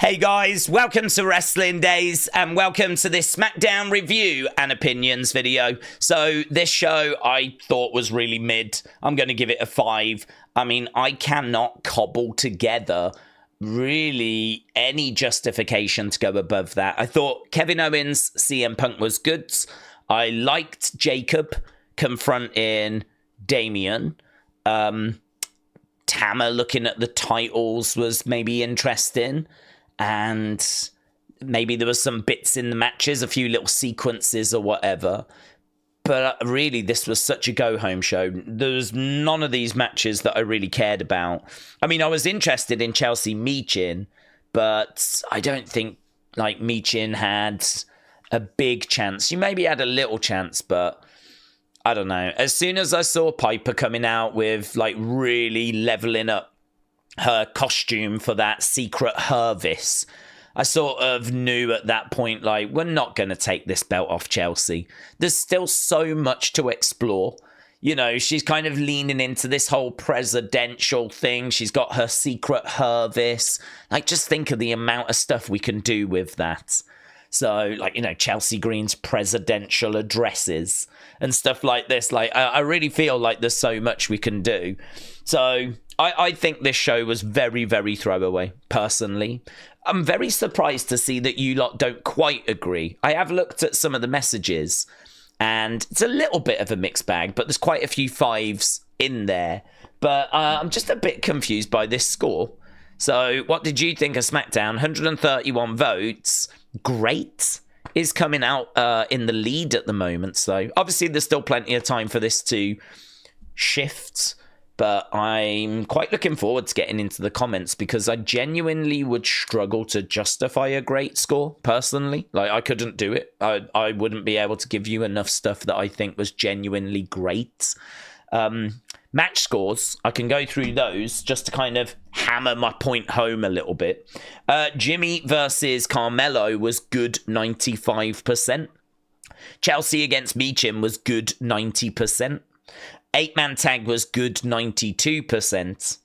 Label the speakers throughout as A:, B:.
A: Hey guys, welcome to Wrestling Daze and welcome to this Smackdown review and opinions video. So this show I thought was really mid. I'm going to give it a 5. I mean, I cannot cobble together really any justification to go above that. I thought Kevin Owens, CM Punk was good. I liked Jacob confronting Damian. Tama looking at the titles was maybe interesting. And maybe there was some bits in the matches, a few little sequences or whatever. But really, this was such a go-home show. There was none of these matches that I really cared about. I mean, I was interested in Chelsea Michin, but I don't think like Michin had a big chance. She maybe had a little chance, but I don't know. As soon as I saw Piper coming out with like really leveling up her costume for that secret Hervis, I sort of knew at that point, like, we're not going to take this belt off Chelsea. There's still so much to explore. You know, she's kind of leaning into this whole presidential thing. She's got her secret Hervis. Like, just think of the amount of stuff we can do with that. So, like, you know, Chelsea Green's presidential addresses and stuff like this. Like, I really feel like there's so much we can do. So I think this show was very, very throwaway, personally. I'm very surprised to see that you lot don't quite agree. I have looked at some of the messages, and it's a little bit of a mixed bag, but there's quite a few 5s in there. But I'm just a bit confused by this score. So what did you think of SmackDown? 131 votes. Great is coming out in the lead at the moment. So obviously there's still plenty of time for this to shift. But I'm quite looking forward to getting into the comments because I genuinely would struggle to justify a great score, personally. Like, I couldn't do it. I wouldn't be able to give you enough stuff that I think was genuinely great. Match scores, I can go through those just to kind of hammer my point home a little bit. Jimmy versus Carmelo was good 95%. Chelsea against Michin was good 90%. 8-man tag was good 92%.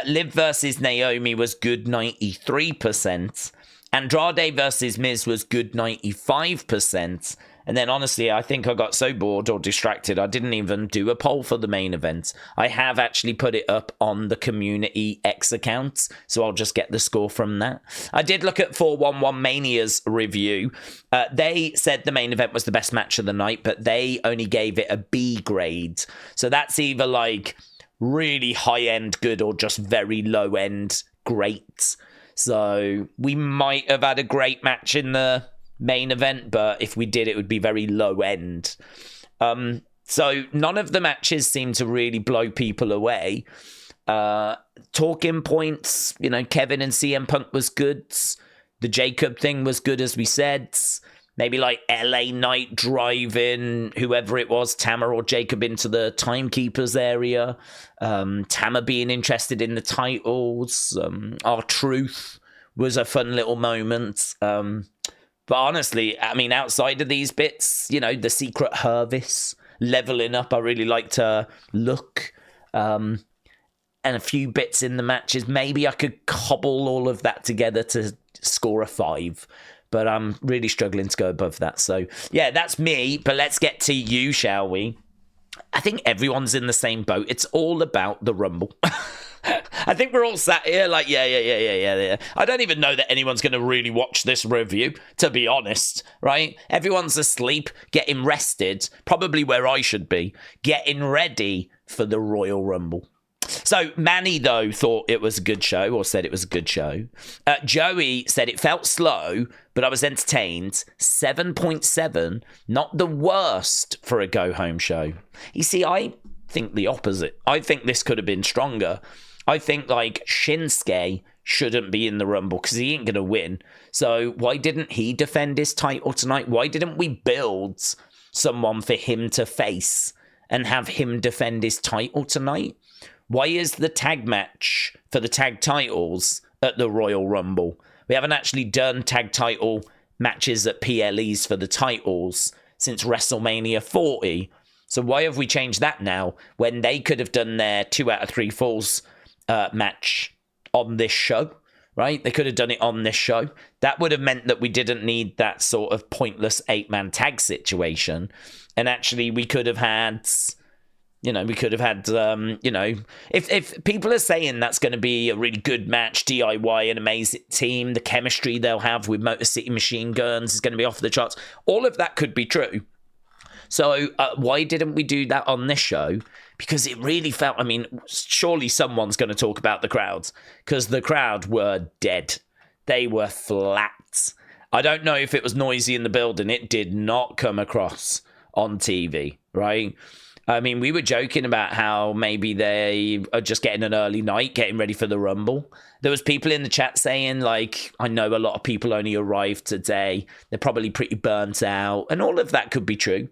A: Liv versus Naomi was good 93%. Andrade versus Miz was good 95%. And then, honestly, I think I got so bored or distracted, I didn't even do a poll for the main event. I have actually put it up on the Community X account, so I'll just get the score from that. I did look at 411 Mania's review. They said the main event was the best match of the night, but they only gave it a B grade. So that's either like really high-end good or just very low-end great. So we might have had a great match in the main event, but if we did, it would be very low end. So none of the matches seem to really blow people away. Talking points, you know, Kevin and CM Punk was good. The Jacob thing was good, as we said. Maybe like LA Knight driving whoever it was, Tama or Jacob, into the timekeepers area. Tama being interested in the titles. R-Truth was a fun little moment. But honestly, I mean, outside of these bits, you know, the secret Hervis, leveling up, I really liked her look. And a few bits in the matches. Maybe I could cobble all of that together to score a 5. But I'm really struggling to go above that. So, yeah, that's me. But let's get to you, shall we? I think everyone's in the same boat. It's all about the Rumble. I think we're all sat here like, yeah. I don't even know that anyone's going to really watch this review, to be honest, right? Everyone's asleep, getting rested, probably where I should be, getting ready for the Royal Rumble. So Manny, though, thought it was a good show, or said it was a good show. Joey said it felt slow, but I was entertained. 7.7, not the worst for a go-home show. You see, I think the opposite. I think this could have been stronger. I think, like, Shinsuke shouldn't be in the Rumble because he ain't going to win. So why didn't he defend his title tonight? Why didn't we build someone for him to face and have him defend his title tonight? Why is the tag match for the tag titles at the Royal Rumble? We haven't actually done tag title matches at PLEs for the titles since WrestleMania 40. So why have we changed that now when they could have done their 2 out of 3 falls match on this show right? They could have done it on this show. That would have meant that we didn't need that sort of pointless 8-man tag situation. And actually, we could have had, if people are saying that's going to be a really good match, DIY, an amazing team, the chemistry they'll have with Motor City Machine Guns is going to be off the charts. All of that could be true. So why didn't we do that on this show? Because it really felt, surely someone's going to talk about the crowds, because the crowd were dead. They were flat. I don't know if it was noisy in the building. It did not come across on TV, right? We were joking about how maybe they are just getting an early night, getting ready for the Rumble. There was people in the chat saying, like, I know a lot of people only arrived today. They're probably pretty burnt out. And all of that could be true.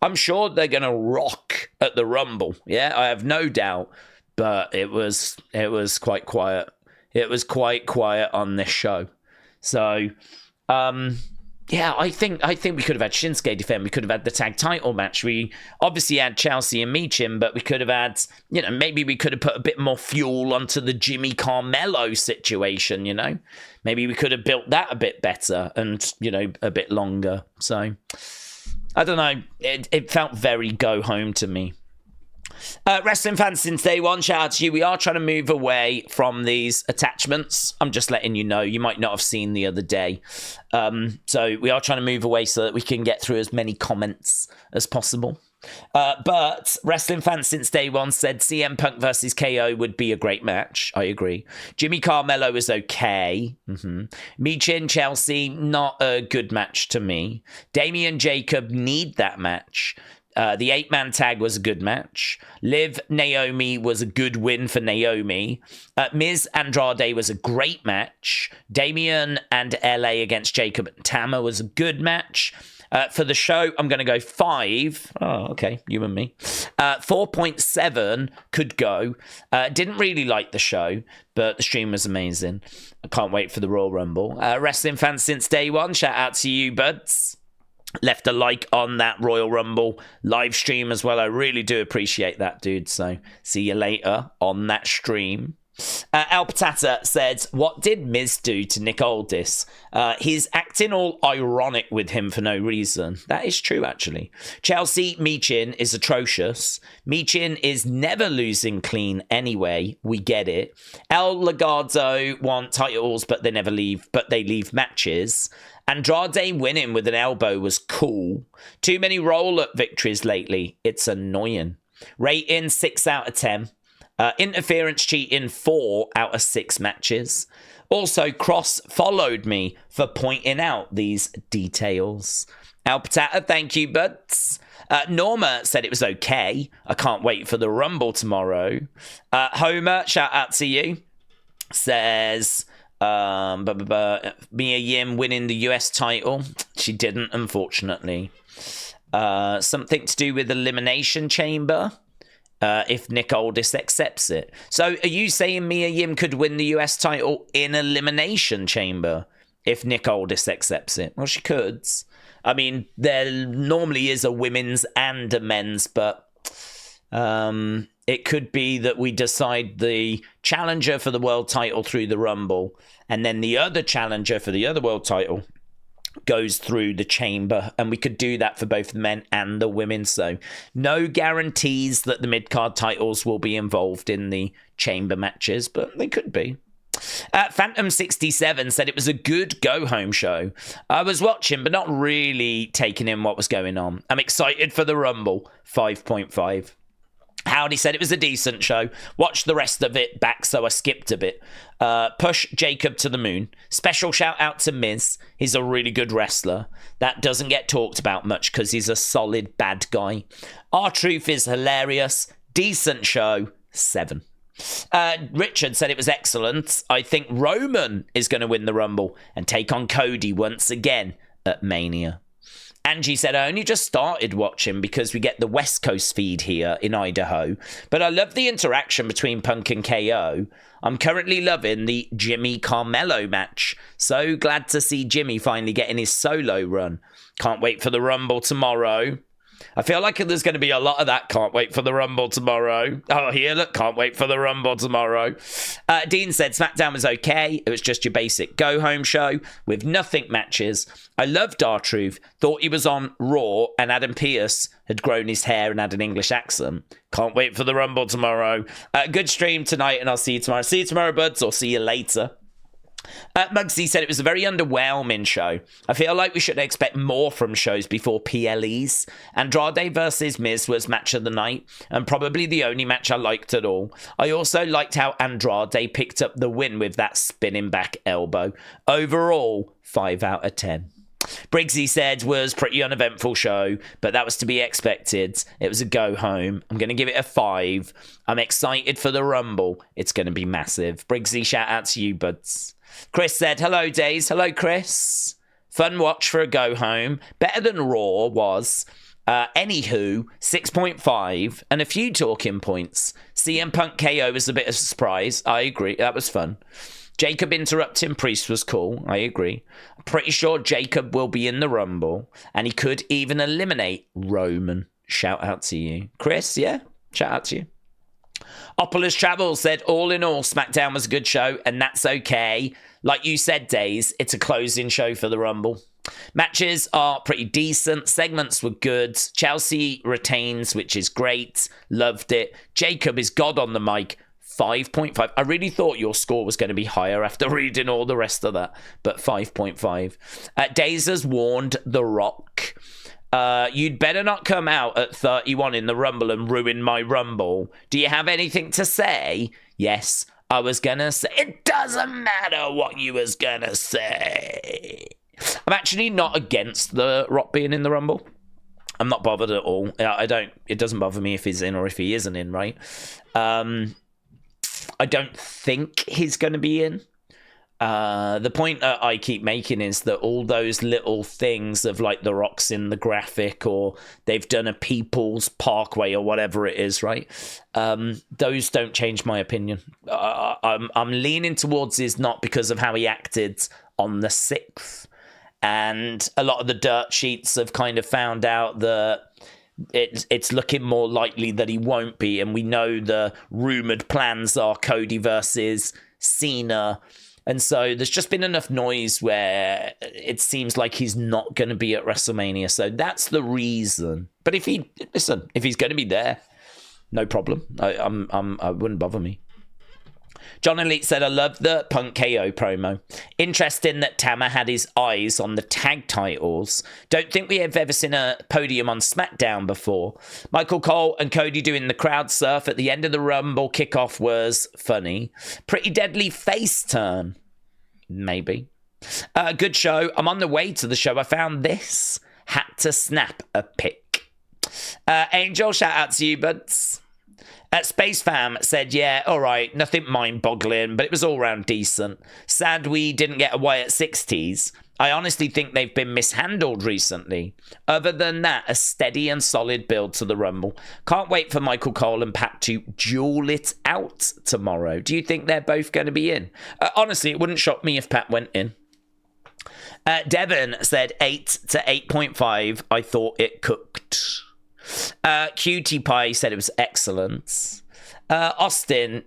A: I'm sure they're going to rock at the Rumble. Yeah, I have no doubt. But it was quite quiet. It was quite quiet on this show. So, I think we could have had Shinsuke defend. We could have had the tag title match. We obviously had Chelsea and Michin, but we could have had, maybe we could have put a bit more fuel onto the Jimmy Carmelo situation, Maybe we could have built that a bit better and, a bit longer. So, I don't know. It felt very go home to me. Wrestling fans since day one, shout out to you. We are trying to move away from these attachments. I'm just letting you know. You might not have seen the other day. So we are trying to move away so that we can get through as many comments as possible. But wrestling fans since day one said CM Punk versus KO would be a great match. I agree. Jimmy Carmelo is okay. Michin, Chelsea, not a good match to me. Damian, Jacob need that match. The 8-man tag was a good match. Liv, Naomi was a good win for Naomi. Miz, Andrade was a great match. Damian and LA against Jacob and Tama was a good match. For the show, I'm going to go 5. Oh, okay, you and me. 4.7 could go. Didn't really like the show, but the stream was amazing. I can't wait for the Royal Rumble. Wrestling fans since day one, shout out to you, buds. Left a like on that Royal Rumble live stream as well. I really do appreciate that, dude. So see you later on that stream. Al Patata said, what did Miz do to Nick Aldis? He's acting all ironic with him for no reason. That is true, actually. Chelsea, Michin is atrocious. Michin is never losing clean anyway. We get it. El Legado want titles, but they never leave, but they leave matches. Andrade winning with an elbow was cool. Too many roll-up victories lately. It's annoying. Rating 6 out of 10. Interference cheating 4 out of 6 matches. Also, Cross followed me for pointing out these details. Al Patata, thank you, buds. Norma said it was okay. I can't wait for the Rumble tomorrow. Homer, shout out to you. Says... Mia Yim winning the US title. She didn't, unfortunately. Something to do with Elimination Chamber. If Nick Aldis accepts it. So are you saying Mia Yim could win the US title in Elimination Chamber if Nick Aldis accepts it? Well, she could. There normally is a women's and a men's, but it could be that we decide the challenger for the world title through the Rumble, and then the other challenger for the other world title goes through the chamber, and we could do that for both the men and the women. So no guarantees that the mid-card titles will be involved in the chamber matches, but they could be. Phantom67 said it was a good go-home show. I was watching, but not really taking in what was going on. I'm excited for the Rumble, 5.5. Howdy said it was a decent show. Watched the rest of it back, so I skipped a bit. Push Jacob to the moon. Special shout out to Miz. He's a really good wrestler. That doesn't get talked about much because he's a solid bad guy. R-Truth is hilarious. Decent show. 7. Richard said it was excellent. I think Roman is going to win the Rumble and take on Cody once again at Mania. Angie said, I only just started watching because we get the West Coast feed here in Idaho, but I love the interaction between Punk and KO. I'm currently loving the Jimmy Carmelo match. So glad to see Jimmy finally getting his solo run. Can't wait for the Rumble tomorrow. I feel like there's going to be a lot of that. Can't wait for the Rumble tomorrow. Oh, here, look, can't wait for the Rumble tomorrow. Dean said SmackDown was okay. It was just your basic go-home show with nothing matches. I loved R-Truth. Thought he was on Raw and Adam Pearce had grown his hair and had an English accent. Can't wait for the Rumble tomorrow. Good stream tonight, and I'll see you tomorrow. See you tomorrow, buds, or see you later. Muggsy said it was a very underwhelming show. I feel like we should expect more from shows before PLEs. Andrade versus Miz was match of the night, and probably the only match I liked at all. I also liked how Andrade picked up the win with that spinning back elbow. Overall, 5 out of 10. Briggsy said was pretty uneventful show, but that was to be expected. It was a go home. I'm going to give it a 5. I'm excited for the Rumble. It's going to be massive. Briggsy, shout out to you, buds. Chris said, hello, Daze. Hello, Chris. Fun watch for a go home. Better than Raw was. Anywho, 6.5 and a few talking points. CM Punk KO was a bit of a surprise. I agree. That was fun. Jacob interrupting Priest was cool. I agree. I'm pretty sure Jacob will be in the Rumble, and he could even eliminate Roman. Shout out to you. Chris, yeah? Shout out to you. Opolis Travel said, all in all, SmackDown was a good show, and that's okay. Like you said, Daze, it's a closing show for the Rumble. Matches are pretty decent. Segments were good. Chelsea retains, which is great. Loved it. Jacob is God on the mic. 5.5. I really thought your score was going to be higher after reading all the rest of that, but 5.5. Daze has warned The Rock. You'd better not come out at 31 in the Rumble and ruin my Rumble. Do you have anything to say? Yes, I was going to say. It doesn't matter what you was going to say. I'm actually not against The Rock being in the Rumble. I'm not bothered at all. It doesn't bother me if he's in or if he isn't in, right? I don't think he's going to be in. The point that I keep making is that all those little things of like The Rock's in the graphic, or they've done a People's Parkway or whatever it is, right? Those don't change my opinion. I'm leaning towards his not because of how he acted on the 6th. And a lot of the dirt sheets have kind of found out that it's looking more likely that he won't be, and we know the rumored plans are Cody versus Cena, and so there's just been enough noise where it seems like he's not going to be at WrestleMania, so that's the reason. But if he's going to be there, no problem. I wouldn't bother me. John Elite said, I love the Punk KO promo. Interesting that Tama had his eyes on the tag titles. Don't think we have ever seen a podium on SmackDown before. Michael Cole and Cody doing the crowd surf at the end of the Rumble kickoff was funny. Pretty deadly face turn. Maybe. Good show. I'm on the way to the show. I found this. Had to snap a pic. Angel, shout out to you, buds. Space Fam said, yeah, all right, nothing mind-boggling, but it was all round decent. Sad we didn't get a Wyatt 60s. I honestly think they've been mishandled recently. Other than that, a steady and solid build to the Rumble. Can't wait for Michael Cole and Pat to duel it out tomorrow. Do you think they're both going to be in? Honestly, it wouldn't shock me if Pat went in. Devon said 8 to 8.5. I thought it cooked. Cutie Pie said it was excellent. Austin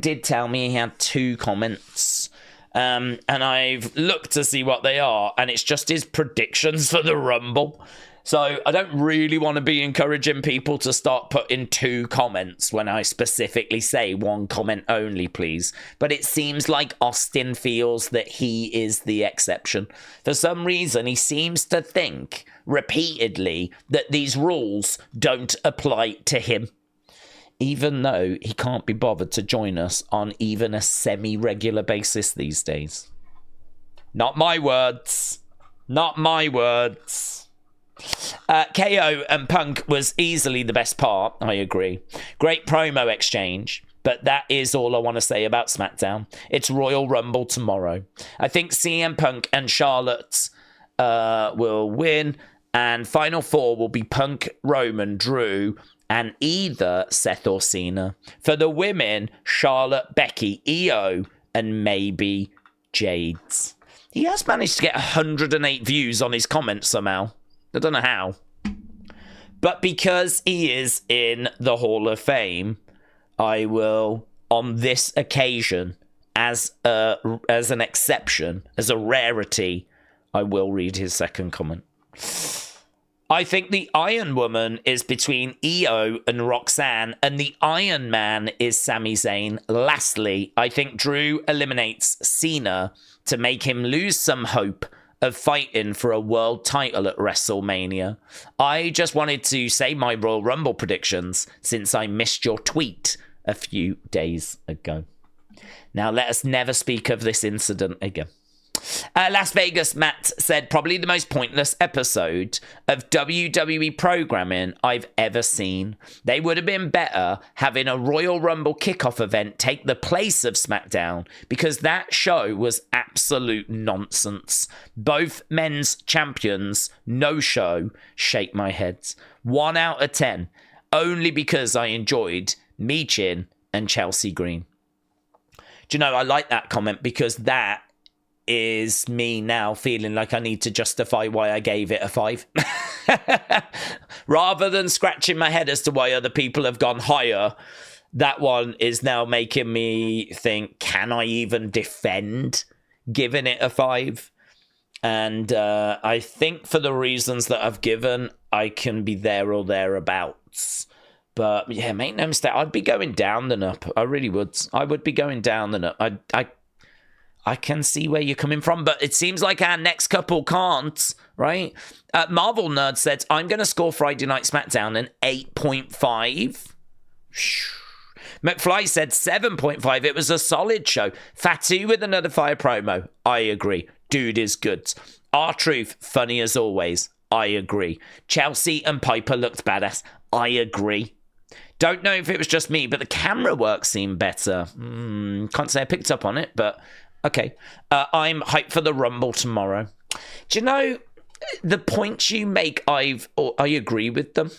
A: did tell me he had 2 comments, and I've looked to see what they are, and it's just his predictions for the Rumble. So I don't really want to be encouraging people to start putting 2 comments when I specifically say 1 comment only, please. But it seems like Austin feels that he is the exception. For some reason, he seems to think repeatedly that these rules don't apply to him, even though he can't be bothered to join us on even a semi-regular basis these days. Not my words. Not my words. KO and Punk was easily the best part, I agree. Great promo exchange, but that is all I want to say about SmackDown. It's Royal Rumble tomorrow. I think CM Punk and Charlotte will win, and Final 4 will be Punk, Roman, Drew, and either Seth or Cena. For the women, Charlotte, Becky, Io, and maybe Jades. He has managed to get 108 views on his comments somehow. I don't know how. But because he is in the Hall of Fame, I will, on this occasion, as an exception, as a rarity, I will read his second comment. I think the Iron Woman is between Io and Roxanne, and the Iron Man is Sami Zayn. Lastly, I think Drew eliminates Cena to make him lose some hope of fighting for a world title at WrestleMania. I just wanted to say my Royal Rumble predictions since I missed your tweet a few days ago. Now, let us never speak of this incident again. Las Vegas Matt said, probably the most pointless episode of WWE programming I've ever seen. They would have been better having a Royal Rumble kickoff event take the place of SmackDown, because that show was absolute nonsense. Both men's champions, no show, shake my head. 1 out of 10, only because I enjoyed Michin and Chelsea Green. Do you know, I like that comment, because that is me now feeling like I need to justify why I gave it a 5. Rather than scratching my head as to why other people have gone higher, that one is now making me think, can I even defend giving it a 5? And I think for the reasons that I've given, I can be there or thereabouts. But yeah, make no mistake, I'd be going down than up. I really would. I would be going down than up. I can see where you're coming from, but it seems like our next couple can't, right? Marvel Nerd said, I'm going to score Friday Night SmackDown an 8.5. McFly said 7.5. It was a solid show. Fatu with another fire promo. I agree. Dude is good. R-Truth, funny as always. I agree. Chelsea and Piper looked badass. I agree. Don't know if it was just me, but the camera work seemed better. Can't say I picked up on it, but okay. I'm hyped for the Rumble tomorrow. Do you know, the points you make, I agree with them,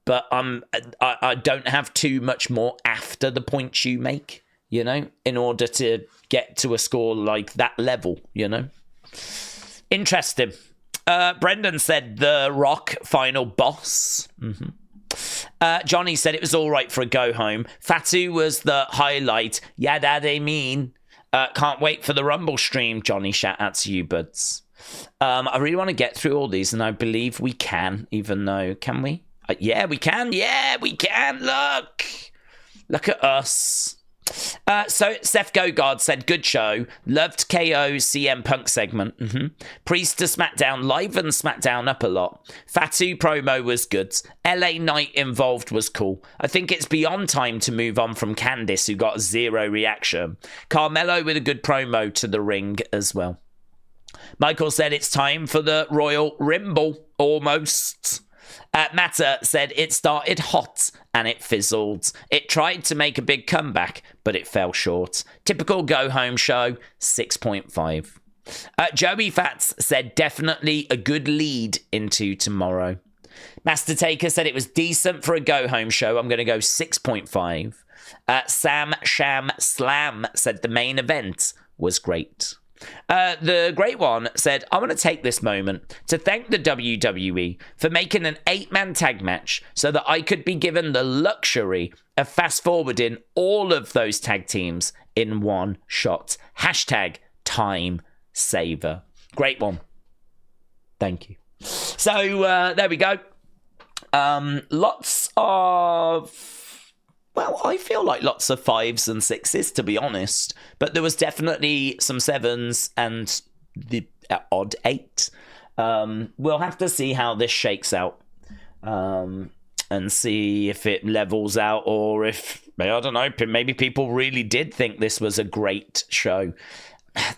A: but I don't have too much more after the points you make, you know, in order to get to a score like that level, you know. Interesting. Brendan said The Rock final boss. Johnny said it was all right for a go home. Fatu was the highlight. Yeah, that I mean. Can't wait for the Rumble stream, Johnny. Shout out to you, buds. I really want to get through all these, and I believe we can, even though, can we? Yeah, we can. Yeah, we can. Look at us. So Seth Gogard said, good show. Loved KO's CM Punk segment. Priest to SmackDown livened SmackDown up a lot. Fatu promo was good. LA Knight involved was cool. I think it's beyond time to move on from Candice, who got 0 reaction. Carmelo with a good promo to the ring as well. Michael said it's time for the Royal Rumble, almost. Matter said it started hot and it fizzled. It tried to make a big comeback, but it fell short. Typical go-home show, 6.5. Joey Fats said definitely a good lead into tomorrow. Master Taker said it was decent for a go-home show. I'm going to go 6.5. Sam Sham Slam said the main event was great. The Great One said, I want to take this moment to thank the WWE for making an 8-man tag match so that I could be given the luxury of fast-forwarding all of those tag teams in one shot. Hashtag time saver. Great One. Thank you. So, there we go. Lots of... Well, I feel like lots of 5s and 6s, to be honest. But there was definitely some 7s and the odd 8. We'll have to see how this shakes out. And see if it levels out, or if, I don't know, maybe people really did think this was a great show.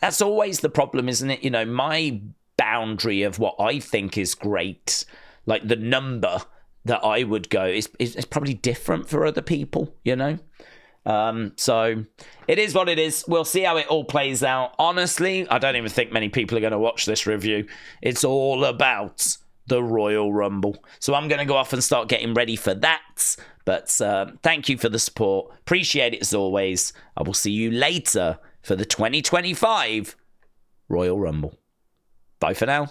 A: That's always the problem, isn't it? You know, my boundary of what I think is great, like the number that I would go is probably different for other people, you know? So it is what it is. We'll see how it all plays out. Honestly, I don't even think many people are going to watch this review. It's all about the Royal Rumble. So I'm going to go off and start getting ready for that. But thank you for the support. Appreciate it as always. I will see you later for the 2025 Royal Rumble. Bye for now.